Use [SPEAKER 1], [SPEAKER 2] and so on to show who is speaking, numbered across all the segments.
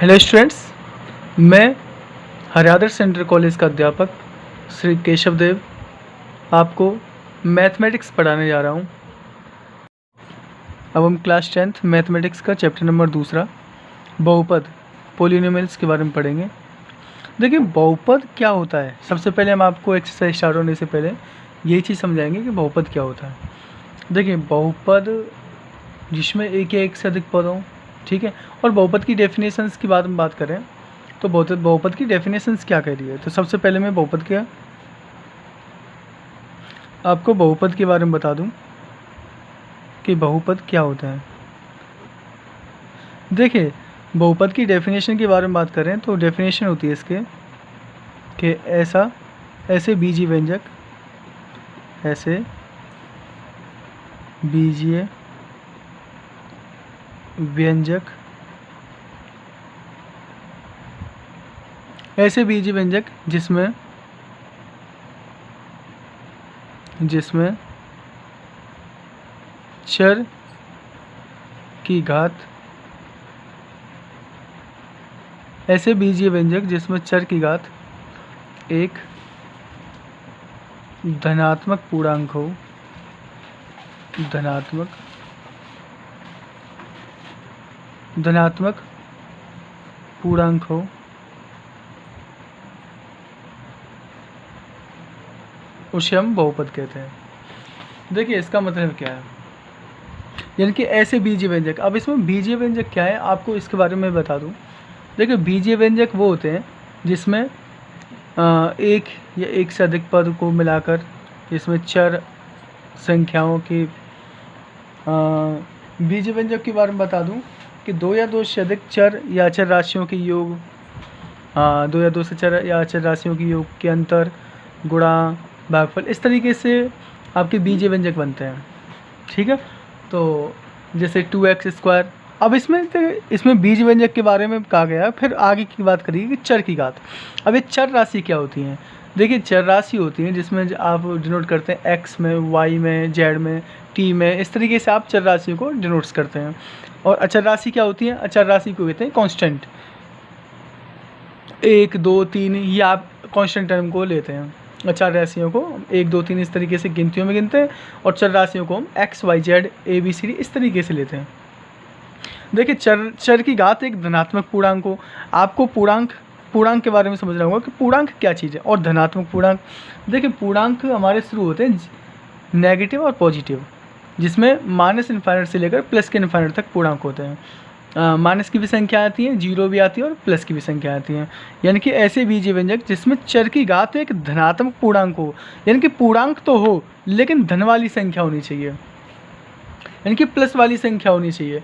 [SPEAKER 1] Hello students, मैं हरियादर central college का अध्यापक श्री केशव देव आपको मैथमेटिक्स पढ़ाने जा रहा हूँ। अब हम क्लास 10th मैथमेटिक्स का चैप्टर नंबर 2 बहुपद पॉलिनोमियल्स के बारे में पढ़ेंगे। देखिए बहुपद क्या होता है। सबसे पहले हम आपको एक्सरसाइज स्टार्ट होने से पहले यही चीज़ समझाएंगे कि बहुपद क्या होता है। देखिए बहुपद जिसमें एक या एक से अधिक पद हों, ठीक है। और बहुपद की डेफिनेशंस की बात करें तो बहुपद की डेफिनेशंस क्या कह रही है। तो सबसे पहले मैं आपको बहुपद के बारे में बता दूं कि बहुपद क्या होता है। देखिए बहुपद की डेफिनेशन के बारे में बात करें तो डेफिनेशन होती है इसके कि ऐसे बीजीय व्यंजक जिसमें चर की घात एक धनात्मक पूर्णांक हो उसे हम बहुपद कहते हैं। देखिए इसका मतलब क्या है, यानी कि ऐसे बीजीय व्यंजक। अब इसमें बीजीय व्यंजक क्या है आपको इसके बारे में बता दूं। देखिए बीजीय व्यंजक वो होते हैं जिसमें एक या एक से अधिक पद को मिलाकर, इसमें चर संख्याओं की बीजीय व्यंजक के बारे में बता दूं कि दो या दो से अधिक चर या अचर राशियों के योग, दो या दो से चर या अचर राशियों के योग के अंतर, गुणा, भागफल, इस तरीके से आपके बीजीय व्यंजक बनते हैं, ठीक है। तो जैसे 2x²। अब इसमें बीजीय व्यंजक के बारे में कहा गया। फिर आगे की बात करिए कि चर की घात। अब ये चर राशि क्या होती हैं। देखिए चर राशि होती हैं जिसमें आप डिनोट करते हैं x में, y में, z में, t में, इस तरीके से आप चर राशि को डिनोट्स करते हैं। और अचर राशि क्या होती है, अचर राशि को कहते हैं कांस्टेंट। 1 2 3 ये आप कांस्टेंट टर्म को लेते हैं। अचर राशियों को 1 2 3 इस तरीके से गिनतियों में गिनते हैं और चर राशियों को हम x y z a b c d इस तरीके से लेते हैं। देखिए चर की घात एक धनात्मक पूर्णांक हो। आपको पूर्णांक के बारे में समझना होगा कि पूर्णांक क्या चीज़ है और धनात्मक पूर्णांक। देखिए पूर्णांक हमारे शुरू होते हैं नेगेटिव और पॉजिटिव, जिसमें -∞ से लेकर +∞ तक पूर्णांक होते हैं। माइनस की भी संख्या आती है, जीरो भी आती है और प्लस की भी संख्या आती है। यानी कि ऐसे बीजीय व्यंजक जिसमें चर की घात एक धनात्मक पूर्णांक हो, यानी कि पूर्णांक तो हो लेकिन धन वाली संख्या होनी चाहिए, यानी कि प्लस वाली संख्या होनी चाहिए।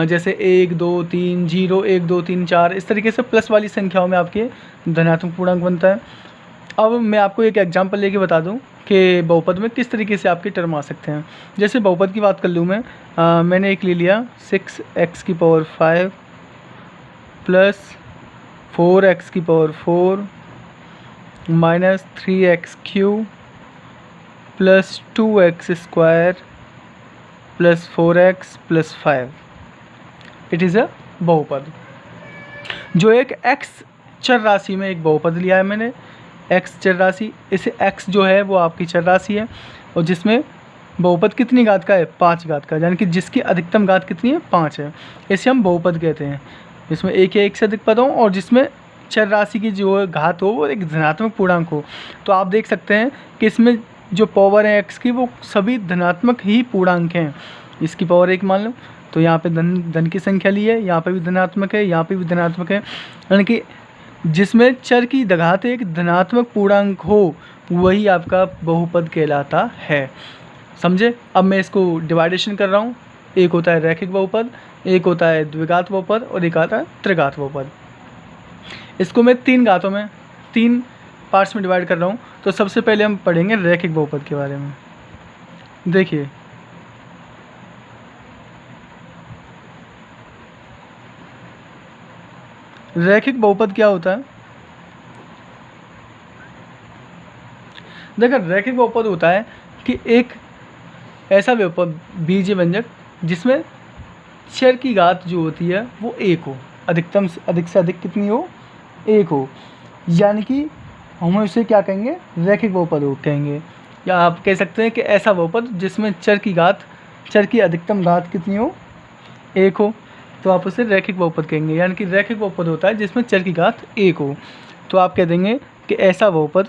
[SPEAKER 1] जैसे 1 2 3 0 1 2 3 4 इस तरीके से प्लस वाली संख्याओं में आपके धनात्मक पूर्णांक बनता है। अब मैं आपको एक एग्जांपल लेके बता दूं कि बहुपद में किस तरीके से आपके टर्म आ सकते हैं। जैसे बहुपद की बात कर लूँ मैं, मैंने एक ले लिया 6x⁵ plus 4x⁴ minus 3x³ plus 2x² plus 4x plus 5। It is a बहुपद। जो एक x चर राशि में एक बहुपद लिया है मैंने, x चर राशि, इसे x जो है वो आपकी चर राशि है और जिसमें बहुपद कितनी घात का है, 5 घात का, यानी कि जिसकी अधिकतम घात कितनी है, 5 है। इसे हम बहुपद कहते हैं, जिसमें एक या एक से अधिक पद हो और जिसमें चर राशि की जो घात हो वो एक धनात्मक पूर्णांक हो। तो आप देख सकते हैं कि इसमें जो पावर है x की वो सभी धनात्मक ही पूर्णांक हैं। इसकी पावर 1 मान लो तो यहाँ पे धन की संख्या ली है, यहाँ पे भी धनात्मक है, यहाँ पे भी धनात्मक है, यानी कि जिसमें चर की घात एक धनात्मक पूर्णांक हो वही आपका बहुपद कहलाता है। समझे। अब मैं इसको डिवाइडेशन कर रहा हूँ। एक होता है रैखिक बहुपद, एक होता है द्विघात बहुपद और एक आता है त्रिघात बहुपद। इसको मैं 3 पार्ट्स में डिवाइड कर रहा हूँ। तो सबसे पहले हम पढ़ेंगे रैखिक बहुपद के बारे में। देखिए रैखिक बहुपद क्या होता है। देखो रैखिक बहुपद होता है कि एक ऐसा बहुपद बीजीय व्यंजक जिसमें चर की घात जो होती है वो 1 हो, अधिक से अधिक कितनी हो, 1 हो, यानी कि हम उसे क्या कहेंगे, रैखिक बहुपद कहेंगे। या आप कह सकते हैं कि ऐसा बहुपद जिसमें चर की अधिकतम घात कितनी हो, 1 हो, तो आप उसे रैखिक बहुपद कहेंगे। यानी कि रैखिक बहुपद होता है जिसमें चर की घात 1 हो। तो आप कह देंगे कि ऐसा बहुपद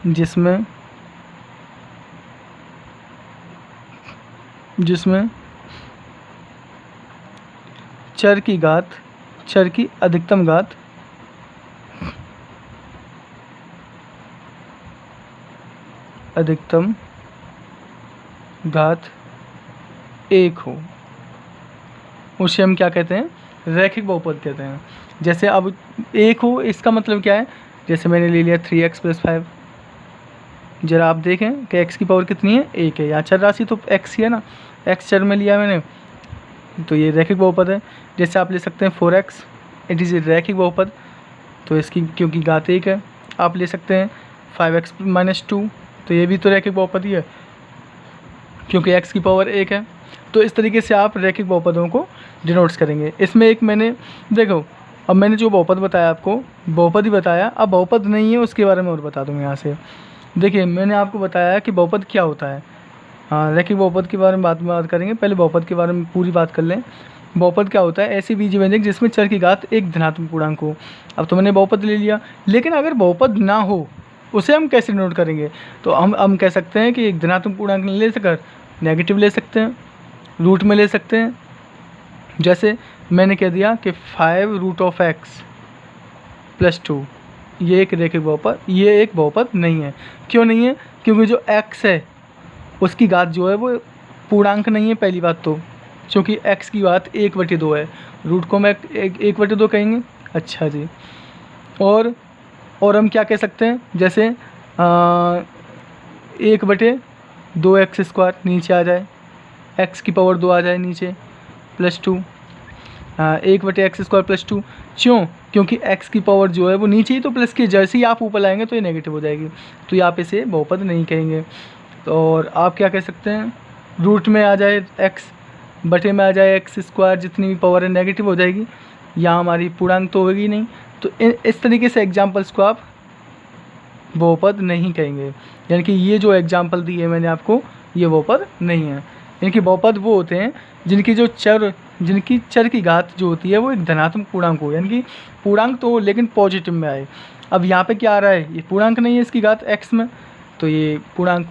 [SPEAKER 1] जिसमें चर की अधिकतम घात एक हो, उसे हम क्या कहते हैं, रैखिक बहुपद कहते हैं। जैसे अब 1 हो, इसका मतलब क्या है, जैसे मैंने ले लिया 3x + 5, जरा आप देखें कि x की पावर कितनी है, 1 है। यहाँ चर राशि तो x ही है ना, x चर में लिया मैंने, तो ये रैखिक बहुपद है। जैसे आप ले सकते हैं 4x, इट इज़ ए रैखिक बहुपद, तो इसकी क्योंकि घात 1 है। आप ले सकते हैं 5x - 2, तो ये भी तो रैखिक बहुपद ही है क्योंकि x की पावर 1 है। तो इस तरीके से आप रैखिक बहुपदों को डिनोट्स करेंगे। इसमें एक मैंने देखो, अब मैंने जो बहुपद बताया आपको, बहुपद ही बताया, अब बहुपद नहीं है उसके बारे में और बता दूँगा यहाँ से। देखिए मैंने आपको बताया कि बहुपद क्या होता है। हाँ, रैखिक बहुपद के बारे में बात करेंगे, पहले बहुपद के बारे में पूरी बात कर लें। बहुपद क्या होता है, ऐसी बीजव्यंजक जिसमें चर की घात एक धनात्मक पूर्णांक हो। अब तो मैंने बहुपद ले लिया, लेकिन अगर बहुपद ना हो उसे हम कैसे नोट करेंगे, तो हम कह सकते हैं कि एक धनात्मक पूर्णांक ले सककर नेगेटिव ले सकते हैं, रूट में ले सकते हैं। जैसे मैंने कह दिया कि 5√(x + 2), ये एक रैखिक बहुपद, ये एक बहुपद नहीं है। क्यों नहीं है, क्योंकि जो x है उसकी घात जो है वो पूर्णांक नहीं है, पहली बात तो, क्योंकि x की घात 1/2 है, रूट को मैं 1/2 कहेंगे। अच्छा जी, और हम क्या कह सकते हैं, जैसे 1/2x² नीचे आ जाए, x की पावर 2 आ जाए नीचे, +2, 1/x² + 2, क्योंकि x की पावर जो है वो नीचे ही तो प्लस की, जैसे ही आप ऊपर लाएंगे तो ये नेगेटिव हो जाएगी, तो आप इसे बहुपद नहीं कहेंगे। तो और आप क्या कह सकते हैं, रूट में आ जाए x, बटे में आ जाए x², जितनी भी पावर है नेगेटिव हो जाएगी, यहाँ हमारी पूर्णांक तो होगी नहीं। तो इस तरीके से एग्जाम्पल्स को आप बहुपद नहीं कहेंगे। यानी कि ये जो एग्जाम्पल दी है मैंने आपको, ये बहुपद नहीं है। यानी कि बहुपद वो होते हैं जिनकी चर की घात जो होती है वो एक धनात्मक पूर्णांक हो, यानी कि पूर्णांक तो हो लेकिन पॉजिटिव में आए। अब यहाँ पे क्या आ रहा है, ये पूर्णांक नहीं है इसकी घात x में, तो ये पूर्णांक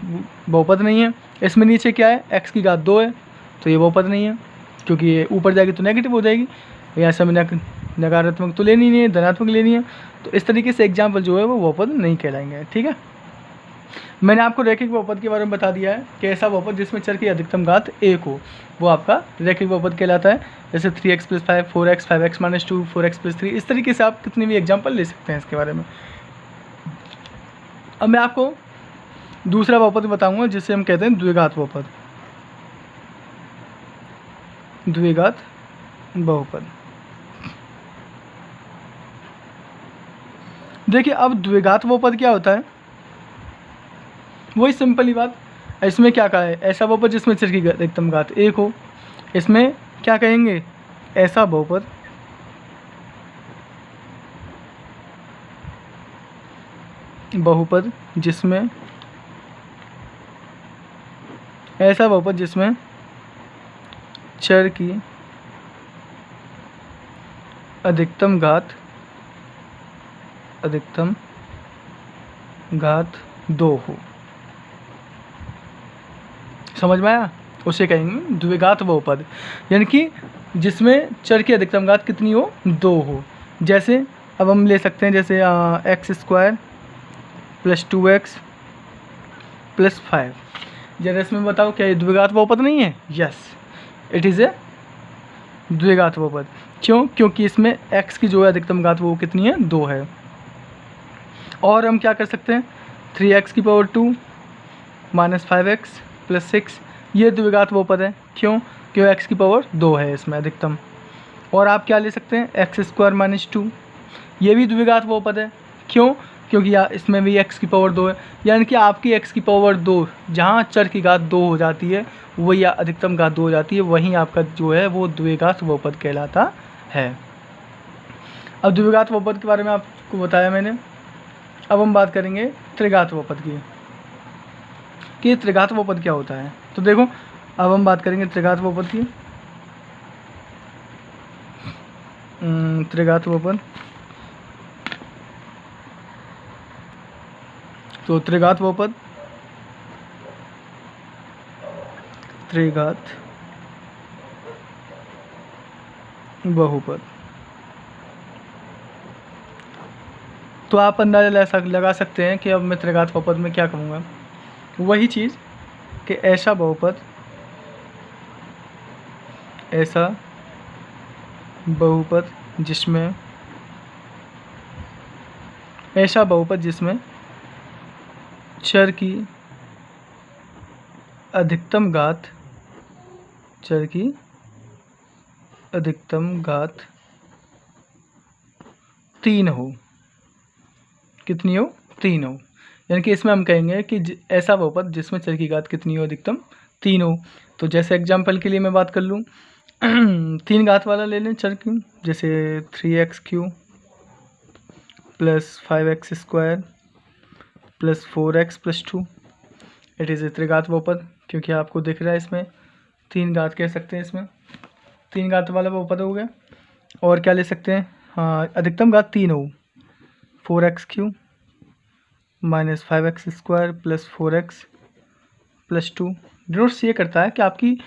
[SPEAKER 1] बहुपद नहीं है। इसमें नीचे क्या है, x की घात 2 है, तो ये बहुपद नहीं है, क्योंकि ये ऊपर जाएगी तो नेगेटिव हो जाएगी। यहाँ से हमें नकारात्मक तो लेनी नहीं है, धनात्मक लेनी है। तो इस तरीके से एग्जाम्पल जो है वो बहुपद नहीं कहलाएंगे। ठीक है, मैंने आपको रैखिक बहुपद के बारे में बता दिया है कि ऐसा बहुपद जिसमें चर की अधिकतम घात 1 हो वो आपका रैखिक बहुपद कहलाता है। जैसे 3x + 5, 4x, 5x - 2, 4x + 3, इस तरीके से आप कितनी भी एग्जाम्पल ले सकते हैं इसके बारे में। अब मैं आपको दूसरा बहुपद बताऊंगा जिसे हम कहते हैं द्विघात बहुपद। द्विघात बहुपद, देखिए अब द्विघात बहुपद क्या होता है, वही सिंपल ही बात। इसमें क्या कहा है, ऐसा बहुपद जिसमें चर की अधिकतम घात 1 हो। इसमें क्या कहेंगे, ऐसा बहुपद जिसमें चर की अधिकतम घात 2 हो। समझ में आया, उसे कहेंगे द्विघात बहुपद, यानी कि जिसमें चर की अधिकतम घात कितनी हो, 2 हो। जैसे अब हम ले सकते हैं, जैसे x² + 2x + 5। जरा इसमें बताओ क्या ये द्विघात बहुपद नहीं है? यस, इट इज़ ए द्विघात बहुपद। क्योंकि इसमें x की जो है अधिकतम घात वो कितनी है, 2 है। और हम क्या कर सकते हैं, 3x की पावर 2 - 5x + 6, ये द्विघात बहुपद है। क्यों x की पावर 2 है इसमें अधिकतम। और आप क्या ले सकते हैं, x² - 2, ये भी द्विघात बहुपद है। क्योंकि इसमें भी x की पावर 2 है, यानी कि आपकी x की पावर 2 जहाँ चर की घात 2 हो जाती है वही अधिकतम घात 2 हो जाती है, वहीं आपका जो है वो द्विघात बहुपद कहलाता है। अब द्विघात बहुपद के बारे में आपको बताया मैंने। अब हम बात करेंगे त्रिघात बहुपद की, कि त्रिघात बहुपद क्या होता है। तो देखो, अब हम बात करेंगे त्रिघात बहुपद की। त्रिघात बहुपद, तो त्रिघात बहुपद, त्रिघात बहुपद, तो आप अंदाज़ा लगा सकते हैं कि अब मैं त्रिघात बहुपद में क्या कहूँगा। वही चीज़ कि ऐसा बहुपद जिसमें चर की अधिकतम घात 3 हो। कितनी हो? 3 हो। यानी कि इसमें हम कहेंगे कि ऐसा बहुपद जिसमें चर की घात कितनी हो? अधिकतम 3 हो। तो जैसे एग्जाम्पल के लिए मैं बात कर लूँ 3 घात वाला ले लें चर की, जैसे 3x³ + 5x² + 4x + 2। It is a त्रिघात बहुपद, क्योंकि आपको दिख रहा है इसमें 3 घात कह सकते हैं, इसमें 3 घात वाला बहुपद हो गया। और क्या ले सकते हैं? हाँ, अधिकतम घात 3 हो, 4x³ - 5x² + 4x + 2। डिनोट्स ये करता है कि आपकी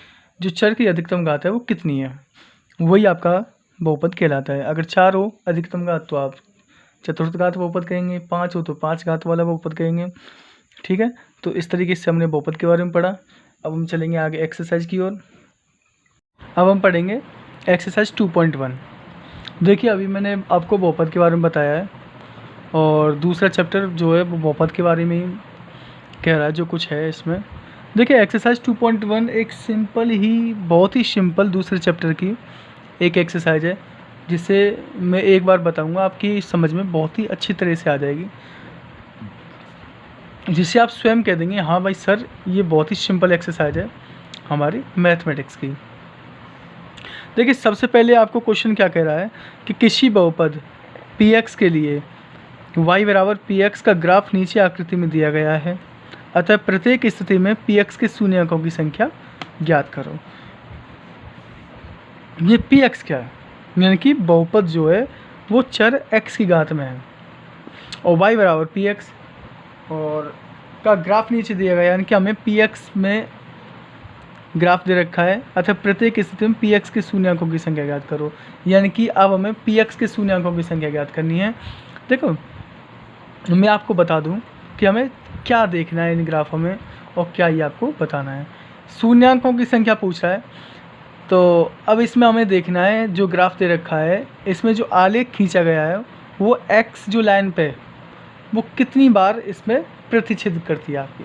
[SPEAKER 1] जो चर की अधिकतम घात है वो कितनी है, वही आपका बहुपद कहलाता है। अगर 4 हो अधिकतम घात तो आप चतुर्थ घात बहुपद कहेंगे, 5 हो तो 5 घात वाला बहुपद कहेंगे। ठीक है, तो इस तरीके से हमने बहुपद के बारे में पढ़ा। अब हम चलेंगे आगे एक्सरसाइज की ओर। अब हम पढ़ेंगे एक्सरसाइज 2.1। देखिए, अभी मैंने आपको बहुपद के बारे में बताया है और दूसरा चैप्टर जो है वो बहुपद के बारे में ही कह रहा है, जो कुछ है इसमें। देखिए, एक्सरसाइज 2.1 एक बहुत ही सिंपल दूसरे चैप्टर की एक एक्सरसाइज है, जिसे मैं एक बार बताऊंगा, आपकी समझ में बहुत ही अच्छी तरह से आ जाएगी, जिससे आप स्वयं कह देंगे हाँ भाई सर, ये बहुत ही सिंपल एक्सरसाइज है हमारी मैथमेटिक्स की। देखिए, सबसे पहले आपको क्वेश्चन क्या कह रहा है कि किसी बहुपद px के लिए y = px का ग्राफ नीचे आकृति में दिया गया है, अतः प्रत्येक स्थिति में px के शून्य अंकों की संख्या ज्ञात करो। ये px क्या है? यानी कि बहुपद जो है वो चर x की घात में है और y = px और का ग्राफ नीचे दिया गया, यानी कि हमें px में ग्राफ दे रखा है, अतः प्रत्येक स्थिति में px के शून्य अंकों की संख्या ज्ञात करो। यानी कि अब हमें px के शून्य अंकों की संख्या ज्ञात करनी है। देखो, मैं आपको बता दूं कि हमें क्या देखना है इन ग्राफों में और क्या ये आपको बताना है। शून्यांकों की संख्या पूछ रहा है, तो अब इसमें हमें देखना है जो ग्राफ दे रखा है, इसमें जो आलेख खींचा गया है वो x जो लाइन पे वो कितनी बार इसमें प्रतिच्छेद करती है, आपकी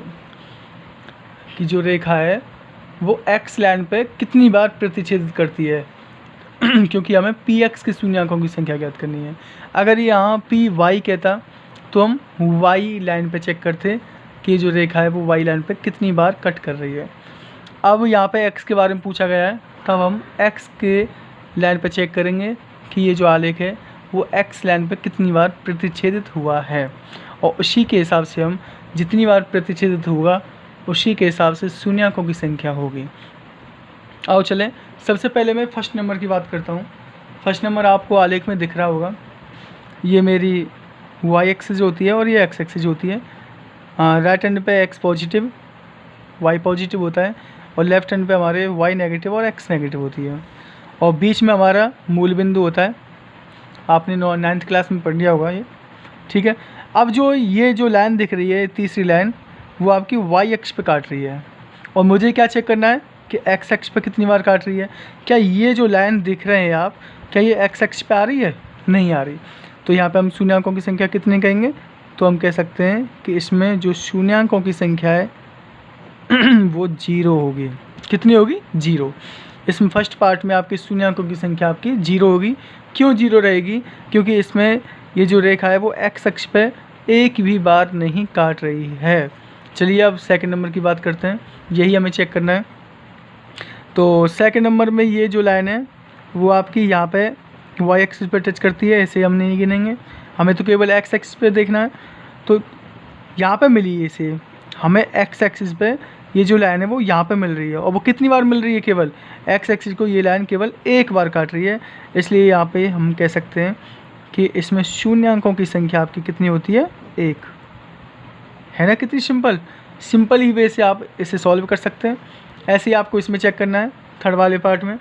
[SPEAKER 1] कि जो रेखा है वो x लाइन पे कितनी बार प्रतिच्छेदित करती है क्योंकि हमें px के शून्यांकों की संख्या ज्ञात करनी है। अगर यहाँ py कहता तो हम y लाइन पे चेक करते कि जो रेखा है वो y लाइन पे कितनी बार कट कर रही है। अब यहाँ पे x के बारे में पूछा गया है, तब हम x के लाइन पे चेक करेंगे कि ये जो आलेख है वो x लाइन पे कितनी बार प्रतिच्छेदित हुआ है, और उसी के हिसाब से हम जितनी बार प्रतिच्छेदित होगा उसी के हिसाब से शून्यांकों की संख्या होगी। आओ चलें, सबसे पहले मैं फर्स्ट नंबर की बात करता हूँ। फर्स्ट नंबर आपको आलेख में दिख रहा होगा, ये मेरी y एक्सिस होती है और ये x एक्सिस होती है। राइट हैंड पे x पॉजिटिव y पॉजिटिव होता है और लेफ्ट हैंड पे हमारे y नेगेटिव और x नेगेटिव होती है, और बीच में हमारा मूल बिंदु होता है। आपने 9th क्लास में पढ़ लिया होगा ये, ठीक है। अब ये जो लाइन दिख रही है, तीसरी लाइन, वो आपकी y अक्ष पे काट रही है, और मुझे क्या चेक करना है कि x अक्ष पे कितनी बार काट रही है। क्या ये जो लाइन दिख रहे हैं आप, क्या ये x अक्ष पे आ रही है? नहीं आ रही। तो यहाँ पे हम शून्यांकों की संख्या कितनी कहेंगे? तो हम कह सकते हैं कि इसमें जो शून्यांकों की संख्या है वो 0 होगी। कितनी होगी? 0। इसमें फर्स्ट पार्ट में आपके शून्यांकों की संख्या आपकी 0 होगी। क्यों 0 रहेगी? क्योंकि इसमें ये जो रेखा है वो x अक्ष पे एक भी बार नहीं काट रही है। चलिए अब सेकंड नंबर की बात करते हैं, यही हमें चेक करना है। तो सेकंड नंबर में ये जो लाइन है वो आपकी यहाँ पे वाई एक्सिस पे टच करती है, ऐसे हम नहीं गिनेंगे, हमें तो केवल एक्स एक्सिस पे देखना है। तो यहाँ पे मिली है इसे, हमें एक्स एक्सिस पे ये जो लाइन है वो यहाँ पे मिल रही है, और वो कितनी बार मिल रही है, केवल एक्स एक्सिस को ये लाइन केवल एक बार काट रही है। इसलिए यहाँ पे हम कह सकते हैं कि इसमें शून्यांकों की संख्या आपकी कितनी होती है, एक। है ना कितनी सिंपल ही वे से आप इसे सॉल्व कर सकते हैं। ऐसे ही आपको इसमें चेक करना है थर्ड वाले पार्ट में।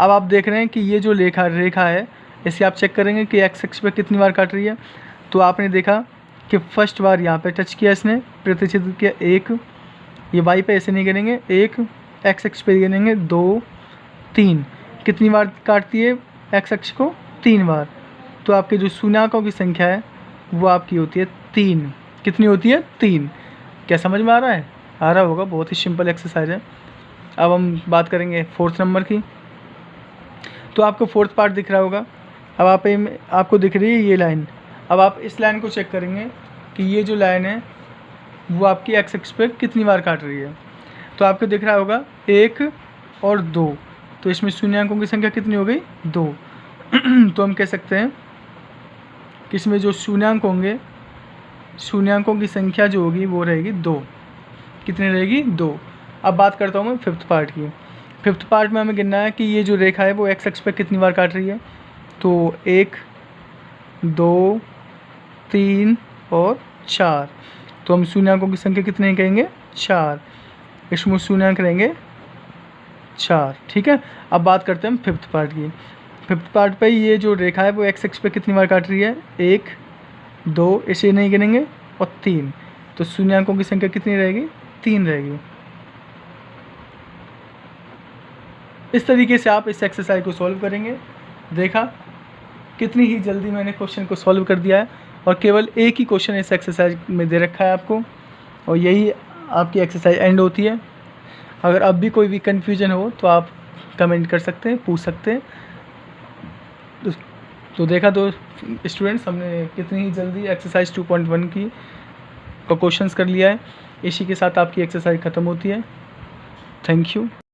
[SPEAKER 1] अब आप देख रहे हैं कि ये जो रेखा है इसे आप चेक करेंगे कि एक्स एक्सिस पे कितनी बार काट रही है। तो आपने देखा कि फर्स्ट बार यहाँ पे टच किया इसने, प्रतिच्छेदित किया एक, ये वाई पे ऐसे नहीं गिनेंगे, एक, एक्स एक्सिस पे गिनेंगे दो, तीन। कितनी बार काटती है एक्स एक्सिस को, 3 बार। तो आपके जो शून्यांकों की संख्या है वो आपकी होती है 3। कितनी होती है, 3। क्या समझ में आ रहा है, आ रहा होगा, बहुत ही सिंपल एक्सरसाइज है। अब हम बात करेंगे फोर्थ नंबर की। तो आपको फोर्थ पार्ट दिख रहा होगा। अब आपको दिख रही है ये लाइन। अब आप इस लाइन को चेक करेंगे कि ये जो लाइन है वो आपकी एक्स एक्सिस पे कितनी बार काट रही है। तो आपको दिख रहा होगा 1 और 2, तो इसमें शून्यांकों की संख्या कितनी हो गई, 2। तो हम कह सकते हैं कि इसमें जो शून्यांक होंगे, शून्यांकों की संख्या जो होगी वो रहेगी 2। कितनी रहेगी, 2। अब बात करता हूँ मैं फिफ्थ पार्ट की। फिफ्थ पार्ट में हमें गिनना है कि ये जो रेखा है वो एक्स एक्सिस पे कितनी बार काट रही है। तो 1, 2, 3 और 4। तो हम शून्यांकों की संख्या कितने कहेंगे, 4। इसमें शून्यांक रहेंगे 4। ठीक है। अब बात करते हैं हम फिफ्थ पार्ट की। फिफ्थ पार्ट पे ये जो रेखा है वो एक्स एक्सिस पे कितनी बार काट रही है, 1, 2, इसे नहीं गिनेंगे, और 3। तो शून्यांकों की संख्या कितनी रहेगी, 3 रहेगी। इस तरीके से आप इस एक्सरसाइज को सॉल्व करेंगे। देखा कितनी ही जल्दी मैंने क्वेश्चन को सॉल्व कर दिया है, और केवल एक ही क्वेश्चन इस एक्सरसाइज में दे रखा है आपको, और यही आपकी एक्सरसाइज एंड होती है। अगर अब भी कोई भी कन्फ्यूजन हो तो आप कमेंट कर सकते हैं, पूछ सकते हैं। तो देखा तो स्टूडेंट्स, हमने कितनी ही जल्दी एक्सरसाइज 2.1 की क्वेश्चंस कर लिया है। इसी के साथ आपकी एक्सरसाइज ख़त्म होती है। Thank you.